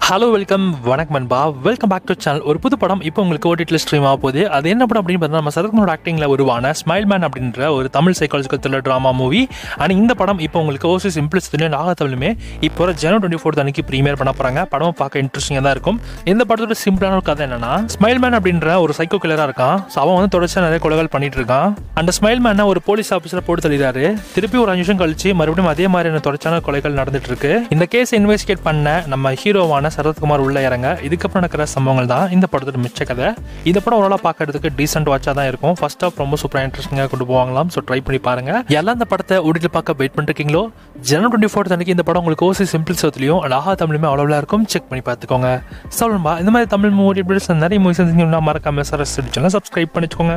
Hello welcome வணக்கம் நண்பா, welcome back to channel. ஒரு புது படம் இப்போ உங்களுக்கு ஓடிடியில் ஸ்ட்ரீம் ஆக போகுது. அது என்ன படம் அப்படின்னு பார்த்தா நம்ம சரத்குமாரோட ஆக்டிங்கில் உருவான ஸ்மைல் மேன் அப்படின்ற ஒரு Tamil psychological thriller drama movie. And இந்த படம் இப்போ உங்களுக்கு ஓசி சிம்பிள்ஸ்லையும் நாகத்தமிழுமே இப்போ ஜனவரி 24 அன்னைக்கு ப்ரீமியர் பண்ண போகிறாங்க. படம் பார்க்க இன்ட்ரெஸ்டிங்காக தான் இருக்கும். இந்த படத்தோட சிம்பிளான ஒரு கதை என்னன்னா, ஸ்மைல் மேன் அப்படின்ற ஒரு சைக்கோ கில்லராக இருக்கான். ஸோ அவன் வந்து தொடர்ச்சியாக நிறைய கொலைகள் பண்ணிட்டு இருக்கான். அந்த ஸ்மைல் மேனை ஒரு போலீஸ் ஆஃபீஸில் போட்டு தள்ளிடுறாரு. திருப்பி ஒரு 5 நிமிஷம் கழிச்சு மறுபடியும் அதே மாதிரியான தொடர்ச்சியான கொலைகள் நடந்துட்டு இருக்கு. இந்த கேஸை இன்வெஸ்டிகேட் பண்ண நம்ம ஹீரோவான சரத்குமார் உள்ள இறங்க இதுக்கப்புறம் நடக்கிற சம்பவங்கள் தான் இந்த படத்தோட மிச்ச கதை. இந்த படம் ஓரளவு பார்க்கறதுக்கு டீசென்ட் வாட்சா தான் இருக்கும். ஃபர்ஸ்ட் ஆஃப் ரொம்ப சூப்பராக இன்ட்ரெஸ்டிங்காக கொண்டு போவாங்களாம். ஸோ ட்ரை பண்ணி பாருங்க. எல்லாம் இந்த படத்தை ஓடிடியில் பார்க்க வெயிட் பண்ணிருக்கீங்களோ, ஜனவரி 24 அன்னைக்கு இந்த படம் உங்களுக்கு ஓசி சிம்பிள் சவுத்துலையும் நாகா தமிழுமே அவ்வளோ இருக்கும். செக் பண்ணி பார்த்துக்கோங்க. சொல்லுமா இந்த மாதிரி தமிழ் மூவி நிறைய மூவிஸ் மறக்காம சப்ஸ்கிரைப் பண்ணிக்கோங்க.